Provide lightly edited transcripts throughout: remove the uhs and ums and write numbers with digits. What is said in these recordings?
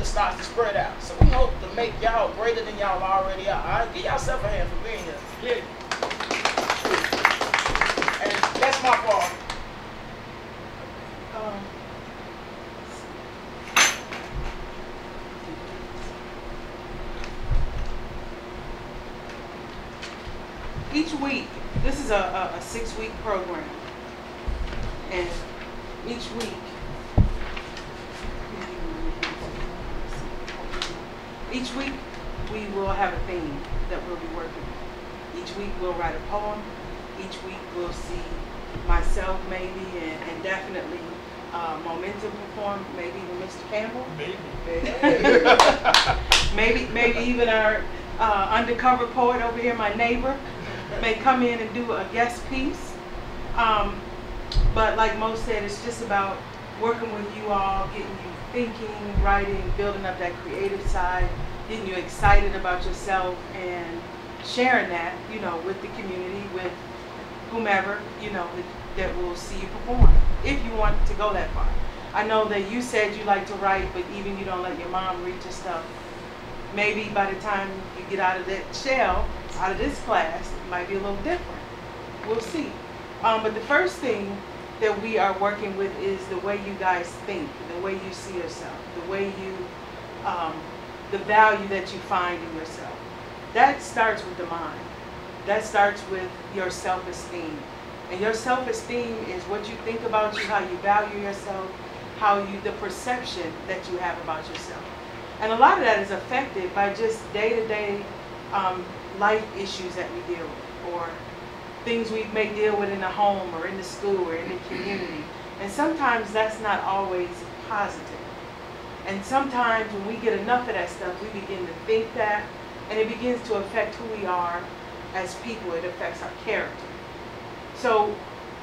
it starts to spread out. So we hope to make y'all greater than y'all already are. All right? Give yourself a hand for being here. Yeah. And that's my part. Each week, this is a 6-week program, and each week, we will have a theme that we'll be working with. Each week we'll write a poem. Each week we'll see myself maybe, and definitely Momentum perform, maybe even Mr. Campbell. Maybe. maybe even our undercover poet over here, my neighbor, may come in and do a guest piece. But like Mo said, it's just about working with you all, getting you thinking, writing, building up that creative side, getting you excited about yourself, and sharing that, with the community, with whomever, that will see you perform, if you want to go that far. I know that you said you like to write, but even you don't let your mom read your stuff. Maybe by the time you get out of that shell, out of this class, it might be a little different. We'll see. But the first thing that we are working with is the way you guys think, the way you see yourself, the way you, the value that you find in yourself. That starts with the mind. That starts with your self-esteem. And your self-esteem is what you think about you, how you value yourself, the perception that you have about yourself. And a lot of that is affected by just day-to-day life issues that we deal with, or things we may deal with in the home or in the school or in the community. And sometimes that's not always positive. And sometimes when we get enough of that stuff, we begin to think that, and it begins to affect who we are as people. It affects our character. So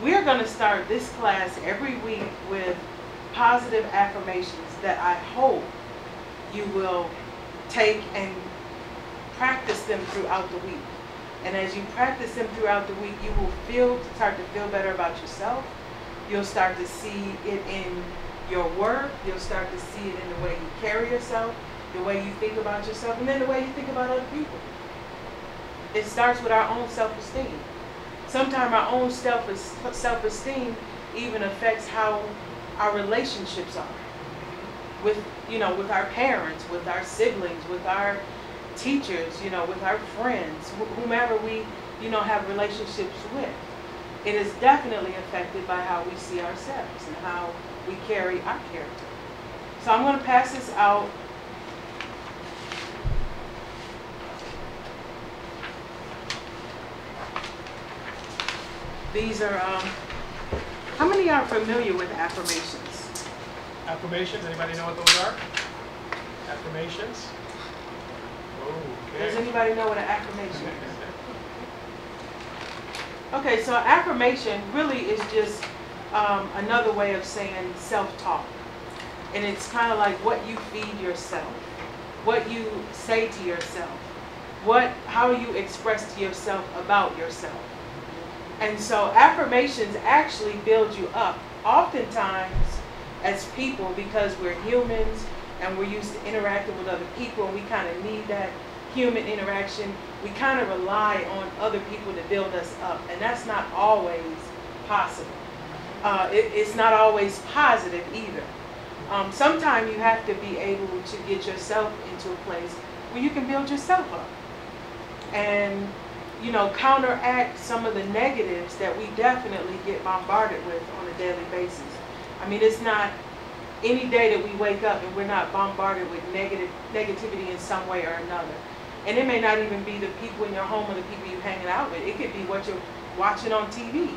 we're going to start this class every week with positive affirmations that I hope you will take and practice them throughout the week. And as you practice them throughout the week, you will start to feel better about yourself. You'll start to see it in your work. You'll start to see it in the way you carry yourself, the way you think about yourself, and then the way you think about other people. It starts with our own self-esteem. Sometimes our own self-esteem even affects how our relationships are with, with our parents, with our siblings, with our teachers, with our friends, whomever we, have relationships with. It is definitely affected by how we see ourselves and how we carry our character. So I'm going to pass this out. These are, how many are familiar with affirmations? Affirmations, anybody know what those are? Affirmations? Okay. Does anybody know what an affirmation is? Okay, so affirmation really is just another way of saying self-talk. And it's kind of like what you feed yourself, what you say to yourself, how you express to yourself about yourself. And so affirmations actually build you up, oftentimes as people, because we're humans and we're used to interacting with other people, and we kind of need that human interaction. We kind of rely on other people to build us up, and that's not always possible. It's not always positive either. Sometimes you have to be able to get yourself into a place where you can build yourself up and counteract some of the negatives that we definitely get bombarded with on a daily basis. I mean, it's not any day that we wake up and we're not bombarded with negativity in some way or another. And it may not even be the people in your home or the people you're hanging out with. It could be what you're watching on TV,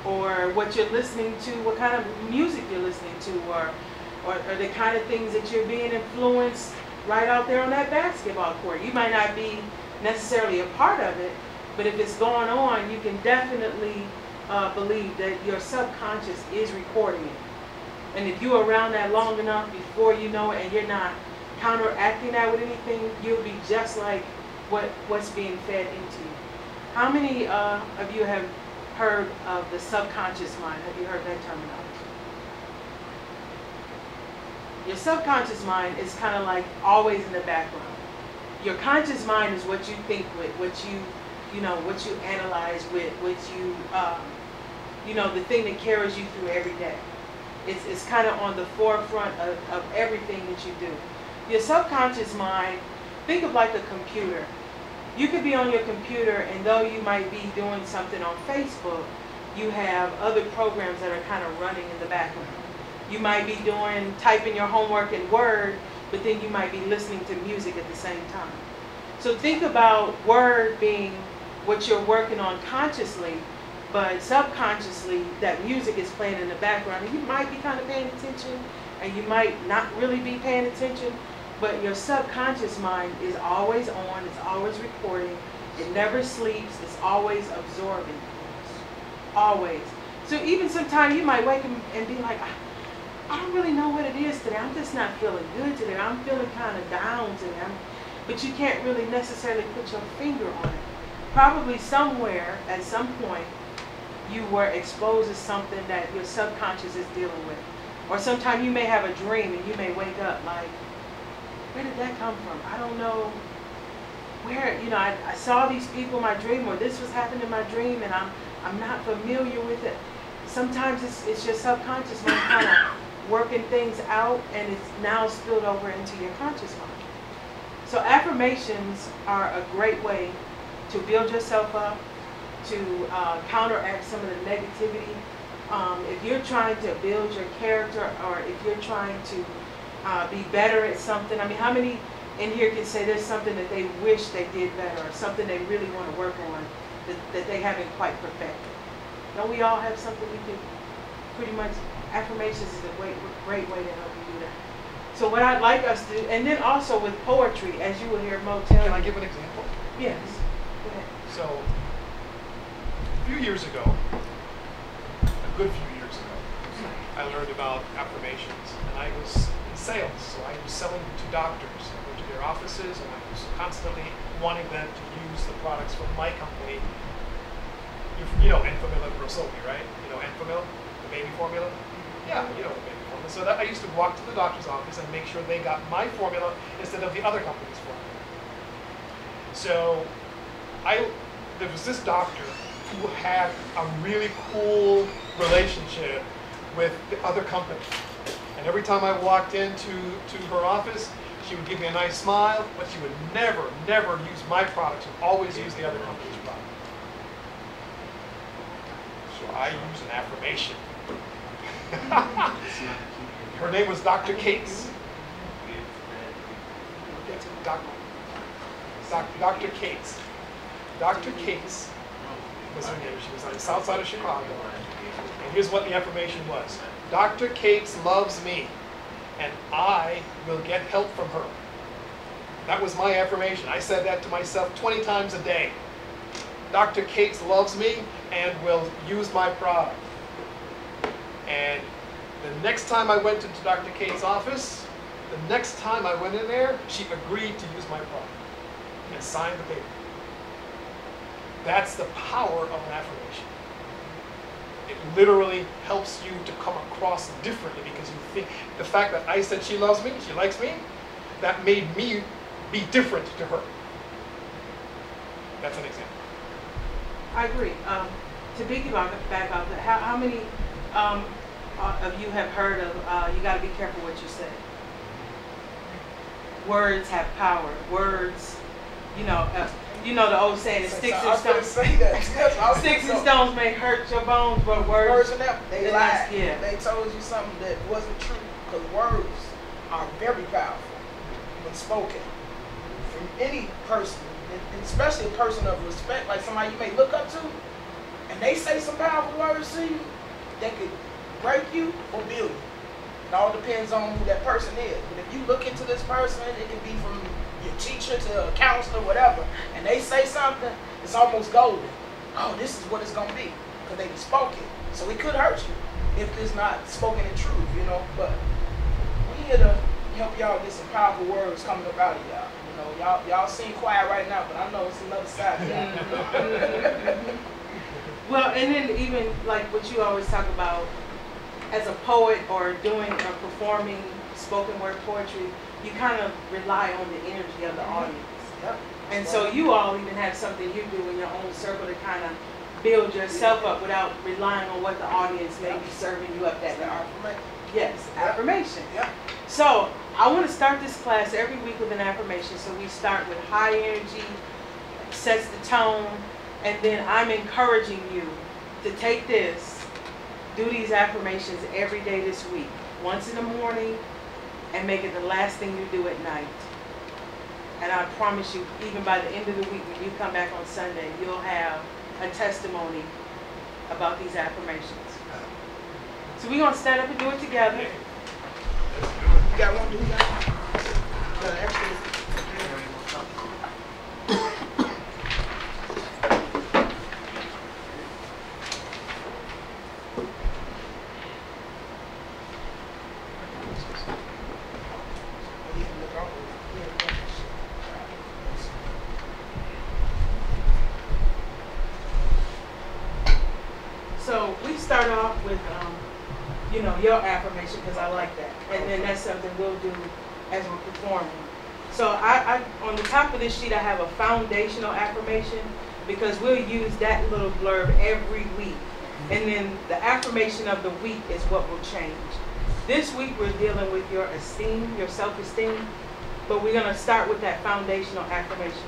or what you're listening to, what kind of music you're listening to, or the kind of things that you're being influenced right out there on that basketball court. You might not be necessarily a part of it, but if it's going on, you can definitely believe that your subconscious is recording it. And if you're around that long enough, before you know it, and you're not counteracting that with anything, you'll be just like what's being fed into you. How many of you have heard of the subconscious mind? Have you heard that terminology? Your subconscious mind is kind of like always in the background. Your conscious mind is what you think with, what you analyze with, the thing that carries you through every day. It's kind of on the forefront of everything that you do. Your subconscious mind, think of like a computer. You could be on your computer, and though you might be doing something on Facebook, you have other programs that are kind of running in the background. You might be typing your homework in Word, but then you might be listening to music at the same time. So think about Word being what you're working on consciously, but subconsciously that music is playing in the background, and you might be kind of paying attention, and you might not really be paying attention, but your subconscious mind is always on, it's always recording, it never sleeps, it's always absorbing. Always. So even sometimes you might wake up and be like, I don't really know what it is today. I'm just not feeling good today. I'm feeling kind of down today. But you can't really necessarily put your finger on it. Probably somewhere at some point you were exposed to something that your subconscious is dealing with. Or sometimes you may have a dream and you may wake up like, where did that come from? I don't know where, I saw these people in my dream, or this was happening in my dream, and I'm not familiar with it. Sometimes it's your subconscious mind kind of working things out, and it's now spilled over into your conscious mind. So affirmations are a great way to build yourself up, to counteract some of the negativity. If you're trying to build your character, or if you're trying to be better at something, how many in here can say there's something that they wish they did better, or something they really want to work on that they haven't quite perfected? Don't we all have something we can pretty much, affirmations is a great way to help you do that. So what I'd like us to do, and then also with poetry, as you will hear Mo tell you. Can I give an example? Yes. Go ahead. So, a few years ago, a good few years ago, I learned about affirmations, and I was in sales, so I was selling to doctors. I went to their offices, and I was constantly wanting them to use the products from my company. You know Enfamil and Prosopi, right? You know Enfamil, the baby formula? Yeah, you know the baby formula. So that I used to walk to the doctor's office and make sure they got my formula instead of the other company's formula. So there was this doctor who had a really cool relationship with the other company. And every time I walked into her office, she would give me a nice smile, but she would never use my product. She would always use the other company's product. So I use an affirmation. Her name was Dr. Cates. Dr. Cates. Dr. Cates was her name. She was on the south side of Chicago. And here's what the affirmation was. Dr. Cates loves me, and I will get help from her. That was my affirmation. I said that to myself 20 times a day. Dr. Cates loves me and will use my product. And the next time I went into Dr. Cates' office, the next time I went in there, she agreed to use my product and signed the paper. That's the power of an affirmation. It literally helps you to come across differently, because you think the fact that I said she loves me, she likes me, that made me be different to her. That's an example. I agree. To piggyback back off that, how many of you have heard of you got to be careful what you say? Words have power. Words, you know the old saying, sticks and stones. Sticks and stones may hurt your bones, but words and them, they lied. Yeah. They told you something that wasn't true, because words are very powerful when spoken from any person, and especially a person of respect, like somebody you may look up to, and they say some powerful words to you, they could break you or build you. It all depends on who that person is. But if you look into this person, it can be from your teacher to a counselor, whatever, and they say something, it's almost golden. Oh, this is what it's going to be, because they spoke it. So it could hurt you if it's not spoken in truth, But we here to help y'all get some powerful words coming up out of y'all. Y'all seem quiet right now, but I know it's another side of y'all. Well, and then even like what you always talk about as a poet or doing or performing spoken word poetry, you kind of rely on the energy of the audience. Yep. And so you all even have something you do in your own circle to kind of build yourself up without relying on what the audience may be serving you up that That's the night. affirmation. Yes, affirmation. Yep. So I want to start this class every week with an affirmation. So we start with high energy, sets the tone, and then I'm encouraging you to take this, do these affirmations every day this week, once in the morning, and make it the last thing you do at night. And I promise you, even by the end of the week, when you come back on Sunday, you'll have a testimony about these affirmations. So we're going to stand up and do it together. You got one, do you got an extra? So we start off with, you know, your affirmation, because I like that. And then that's something we'll do as we're performing. So I on the top of this sheet, I have a foundational affirmation, because we'll use that little blurb every week. And then the affirmation of the week is what will change. This week we're dealing with your esteem, your self-esteem, but we're going to start with that foundational affirmation.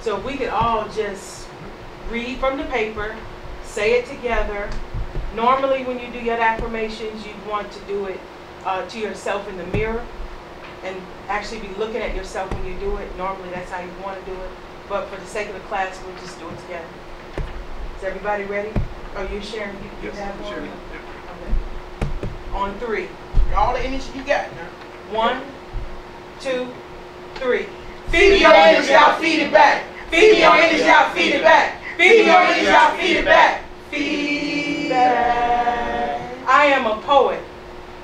So if we could all just read from the paper, say it together. Normally when you do your affirmations, you'd want to do it to yourself in the mirror and actually be looking at yourself when you do it. Normally that's how you want to do it. But for the sake of the class, we'll just do it together. Is everybody ready? Are you sharing? You Yes, have I'm one? sharing. Okay. On 3. All the energy you got now. 1, 2, 3. Feed me your energy, I'll feed it back. Feed me your energy, I'll feed it back. Feed me your energy, I'll feed it back. Feed back. I am a poet,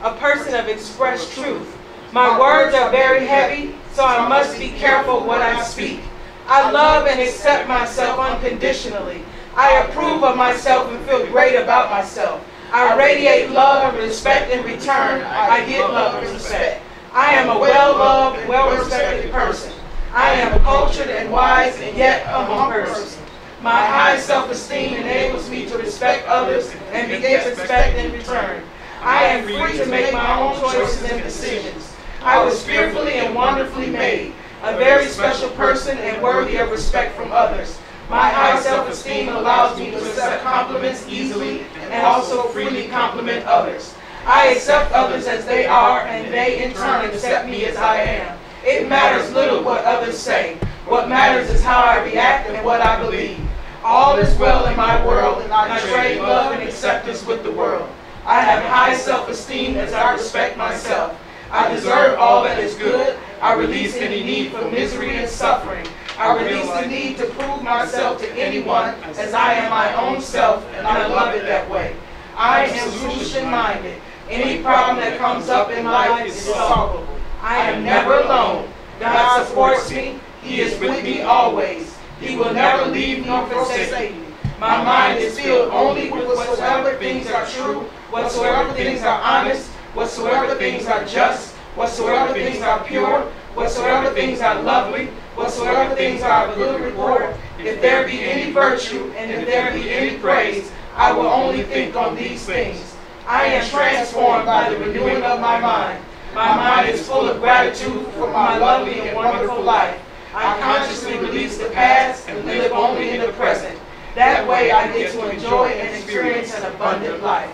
a person of expressed truth. My words are very heavy, so I must be careful what I speak. I love and accept myself unconditionally. I approve of myself and feel great about myself. I radiate love and respect in return. I get love and respect. I am a well-loved, well-respected person. I am cultured and wise and yet humble person. My high self-esteem enables me to respect others and be get respect in return. I am free to make my own choices and decisions. I was fearfully and wonderfully made, a very special person and worthy of respect from others. My high self-esteem allows me to accept compliments easily and also freely compliment others. I accept others as they are, and they in turn accept me as I am. It matters little what others say. What matters is how I react and what I believe. All is well in my world, and I trade love and acceptance with the world. I have high self-esteem as I respect myself. I deserve all that is good. I release any need for misery and suffering. I release the need to prove myself to anyone as I am my own self, and I love it that way. I am solution-minded. Any problem that comes up in life is solvable. I am never alone. God supports me. He is with me always. He will never leave nor forsake me. My mind is filled only with whatsoever things are true, whatsoever things are honest, whatsoever things are just, whatsoever things are pure, whatsoever things are lovely, whatsoever things are of good report. If there be any virtue, and if there be any praise, I will only think on these things. I am transformed by the renewing of my mind. My mind is full of gratitude for my lovely and wonderful life. I consciously release the past and live only in the present. That way I get to enjoy and experience an abundant life.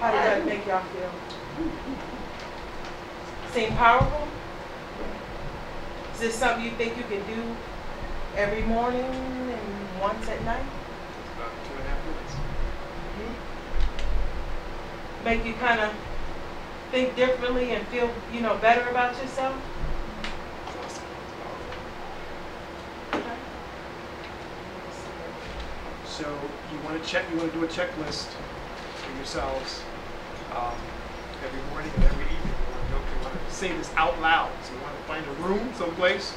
How did that make y'all feel? Seem powerful? Is this something you think you can do every morning and once at night? About 2.5 minutes. Make you kind of think differently and feel, you know, better about yourself? So you want to do a checklist for yourselves every morning and every evening. You want to say this out loud. So you want to find a room someplace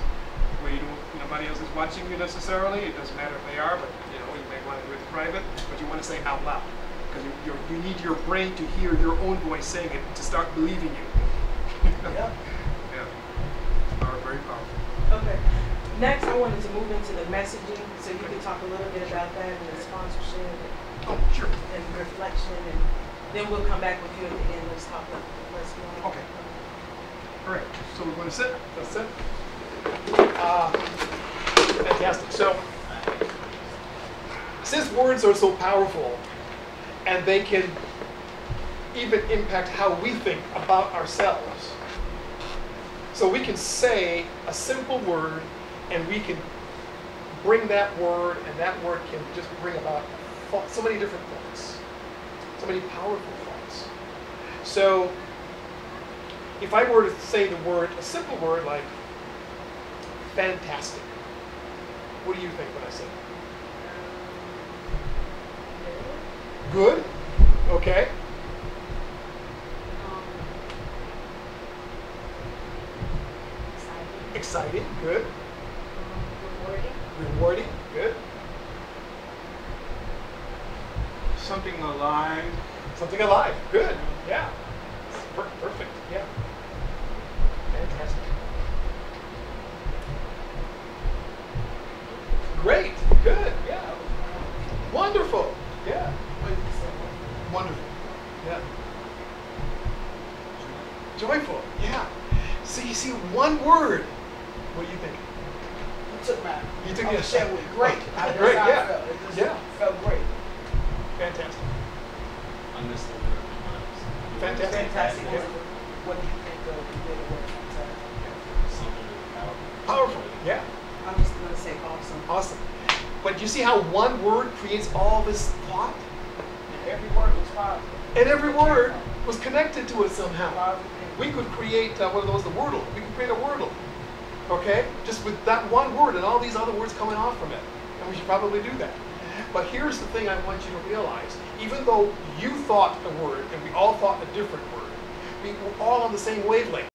where nobody else is watching you necessarily. It doesn't matter if they are, but you may want to do it in private. But you want to say out loud because you need your brain to hear your own voice saying it to start believing you. Yep. Yeah. Are very powerful. Okay. Next, I wanted to move into the messaging, so you could talk a little bit about that and the sponsorship Oh, sure. and reflection, and then we'll come back with you at the end. Let's talk about let's go. Okay. All right. So we're going to sit. That's it. Fantastic. So, since words are so powerful and they can even impact how we think about ourselves, so we can say a simple word and we can bring that word, and that word can just bring about so many different thoughts, so many powerful thoughts. So, if I were to say the word, a simple word like fantastic, what do you think when I say it? Good? Okay. Exciting, good. Rewarding, good. Something alive. Something alive, good. Yeah. Perfect, yeah. Fantastic. Great, good, yeah. Wonderful, yeah. Wonderful, yeah. Joyful, yeah. So you see one word. What do you think? You took mine. You took I it. was saying with great. That's Great, how yeah. I felt. It just Yeah. felt great. Fantastic. Fantastic. Fantastic. Fantastic. Yeah. What do you think of the way it was? Something powerful. Powerful, yeah. I was going to say awesome. Awesome. But you see how one word creates all this thought? And every word was positive. And every word was connected to it somehow. Positive. We could create one of those, the Wordle. We could create a Wordle. Okay? Just with that one word and all these other words coming off from it. And we should probably do that. But here's the thing I want you to realize. Even though you thought a word and we all thought a different word, we were all on the same wavelength.